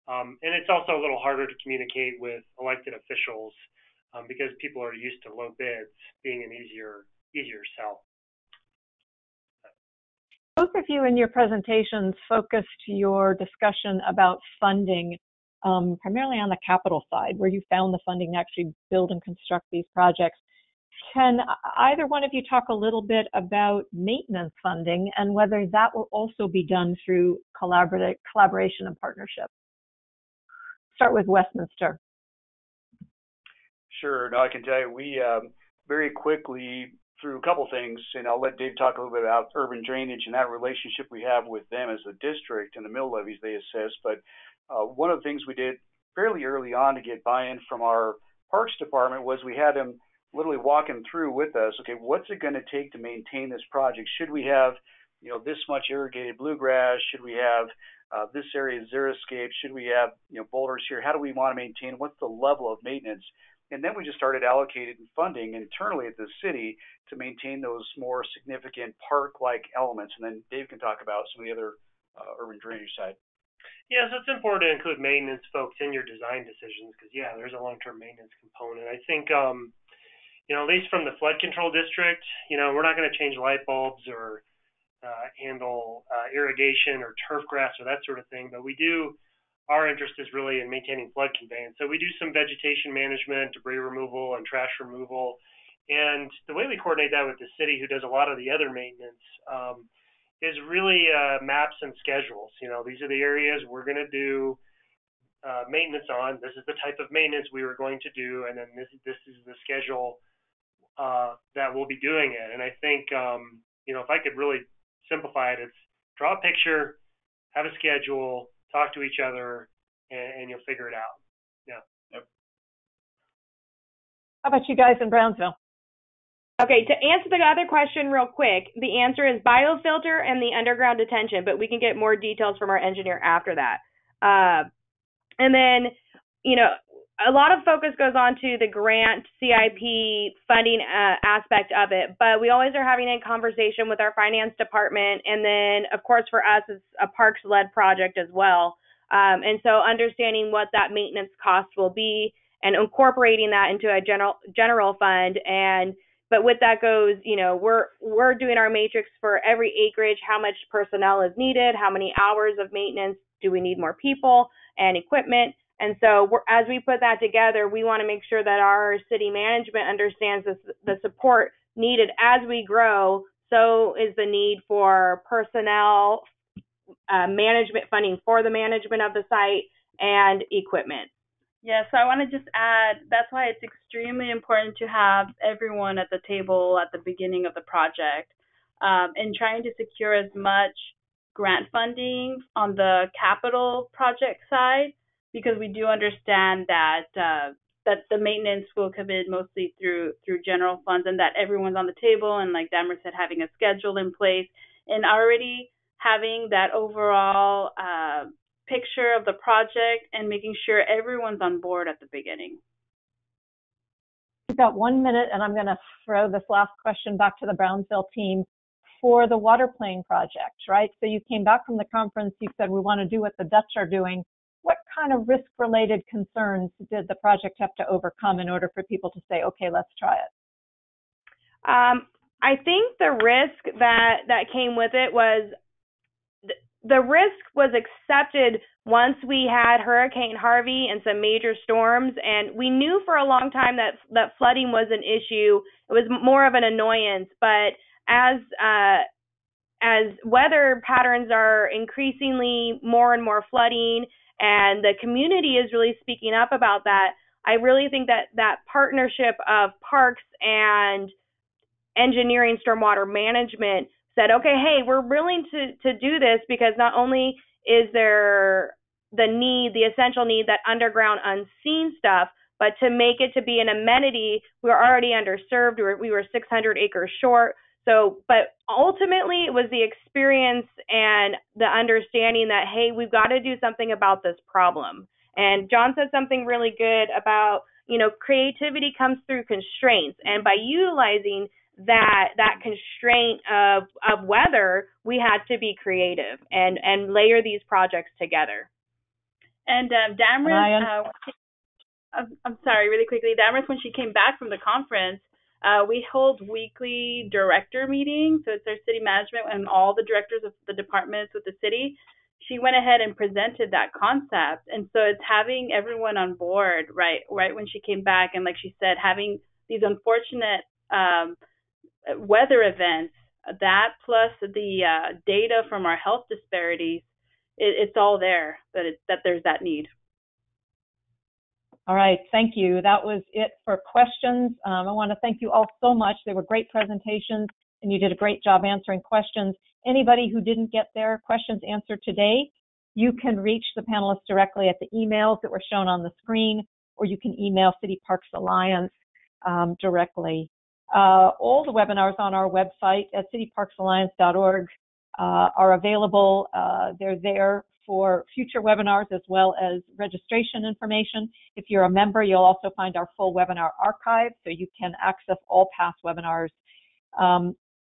And it's also a little harder to communicate with elected officials because people are used to low bids being an easier sell. Both of you in your presentations focused your discussion about funding primarily on the capital side, where you found the funding to actually build and construct these projects. Can either one of you talk a little bit about maintenance funding and whether that will also be done through collaboration and partnership? Start with Westminster. Sure. No, I can tell you, we very quickly through a couple things, and I'll let Dave talk a little bit about urban drainage and that relationship we have with them as a district and the mill levies they assess. But one of the things we did fairly early on to get buy-in from our Parks Department was we had them literally walking through with us, okay, what's it going to take to maintain this project? Should we have, this much irrigated bluegrass? Should we have this area xeriscape? Should we have, boulders here? How do we want to maintain? What's the level of maintenance? And then we just started allocating funding internally at the city to maintain those more significant park-like elements. And then Dave can talk about some of the other urban drainage side. Yeah, so it's important to include maintenance folks in your design decisions because, yeah, there's a long-term maintenance component. I think, at least from the flood control district, we're not going to change light bulbs or handle irrigation or turf grass or that sort of thing, but our interest is really in maintaining flood conveyance. So we do some vegetation management, debris removal, and trash removal. And the way we coordinate that with the city, who does a lot of the other maintenance, is really maps and schedules. These are the areas we're going to do maintenance on. This is the type of maintenance we were going to do, and then this is the schedule that we'll be doing it. And I think, if I could really simplify it, it's draw a picture, have a schedule, talk to each other, and you'll figure it out. Yeah. Yep. How about you guys in Brownsville? Okay, to answer the other question real quick, the answer is biofilter and the underground detention, but we can get more details from our engineer after that. And then, a lot of focus goes on to the grant CIP funding aspect of it, but we always are having a conversation with our finance department. And then, of course, for us, it's a parks-led project as well. And so understanding what that maintenance cost will be and incorporating that into a general fund. But with that goes, we're doing our matrix for every acreage, how much personnel is needed, how many hours of maintenance, do we need more people and equipment. And so as we put that together, we want to make sure that our city management understands the support needed as we grow. So is the need for personnel, management funding for the management of the site, and equipment. Yeah, so I want to just add, that's why it's extremely important to have everyone at the table at the beginning of the project, and trying to secure as much grant funding on the capital project side, because we do understand that the maintenance will come in mostly through general funds, and that everyone's on the table, and like Damer said, having a schedule in place and already having that overall picture of the project and making sure everyone's on board at the beginning. We've got 1 minute, and I'm going to throw this last question back to the Brownsville team for the water plane project, right? So you came back from the conference, you said we want to do what the Dutch are doing. What kind of risk-related concerns did the project have to overcome in order for people to say, okay, let's try it? I think the risk that came with it was the risk was accepted once we had Hurricane Harvey and some major storms, and we knew for a long time that flooding was an issue. It was more of an annoyance, but as weather patterns are increasingly more and more flooding, and the community is really speaking up about that, I really think that partnership of parks and engineering stormwater management said, okay, hey, we're willing to do this, because not only is there the essential need, that underground unseen stuff, but to make it to be an amenity, we're already underserved. We were 600 acres short. So, but ultimately it was the experience and the understanding that, hey, we've got to do something about this problem. And John said something really good about, creativity comes through constraints. And by utilizing that constraint of weather, we had to be creative and layer these projects together. And Damaris, I'm sorry, really quickly, Damaris, when she came back from the conference, we hold weekly director meetings. So it's our city management and all the directors of the departments with the city. She went ahead and presented that concept. And so it's having everyone on board, right when she came back. And like she said, having these unfortunate weather events, that plus the data from our health disparities, it's all there, that there's that need. All right, thank you. That was it for questions. I want to thank you all so much. They were great presentations, and you did a great job answering questions. Anybody who didn't get their questions answered today, you can reach the panelists directly at the emails that were shown on the screen, or you can email City Parks Alliance directly. All the webinars on our website at cityparksalliance.org are available. They're there for future webinars as well as registration information. If you're a member, you'll also find our full webinar archive, so you can access all past webinars.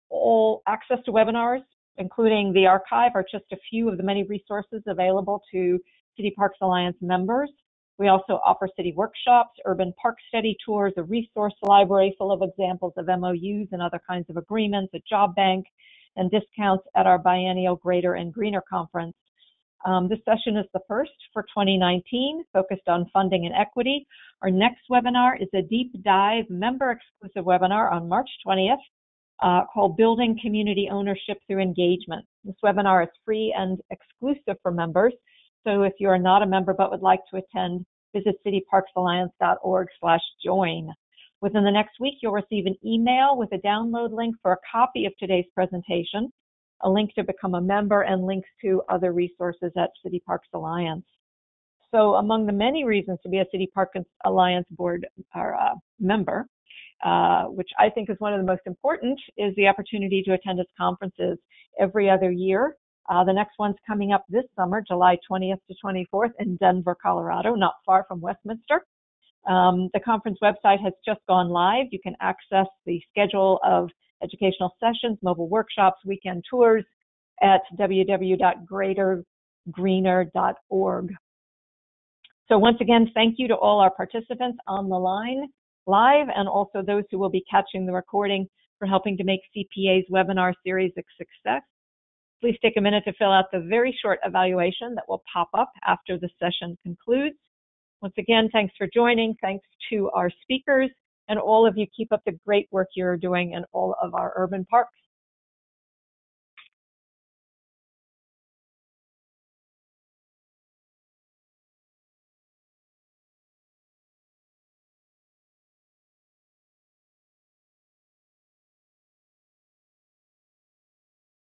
All access to webinars, including the archive, are just a few of the many resources available to City Parks Alliance members. We also offer city workshops, urban park study tours, a resource library full of examples of MOUs and other kinds of agreements, a job bank, and discounts at our biennial Greater and Greener Conference. This session is the first for 2019, focused on funding and equity. Our next webinar is a deep dive member-exclusive webinar on March 20th called Building Community Ownership Through Engagement. This webinar is free and exclusive for members. So if you are not a member but would like to attend, visit cityparksalliance.org/join. Within the next week, you'll receive an email with a download link for a copy of today's presentation, a link to become a member, and links to other resources at City Parks Alliance. So among the many reasons to be a City Park Alliance board or member, which I think is one of the most important, is the opportunity to attend its conferences every other year. The next one's coming up this summer, July 20th to 24th in Denver, Colorado, not far from Westminster. The conference website has just gone live. You can access the schedule of educational sessions, mobile workshops, weekend tours at www.greatergreener.org. So once again, thank you to all our participants on the line live and also those who will be catching the recording for helping to make CPA's webinar series a success. Please take a minute to fill out the very short evaluation that will pop up after the session concludes. Once again, thanks for joining. Thanks to our speakers, and all of you keep up the great work you're doing in all of our urban parks.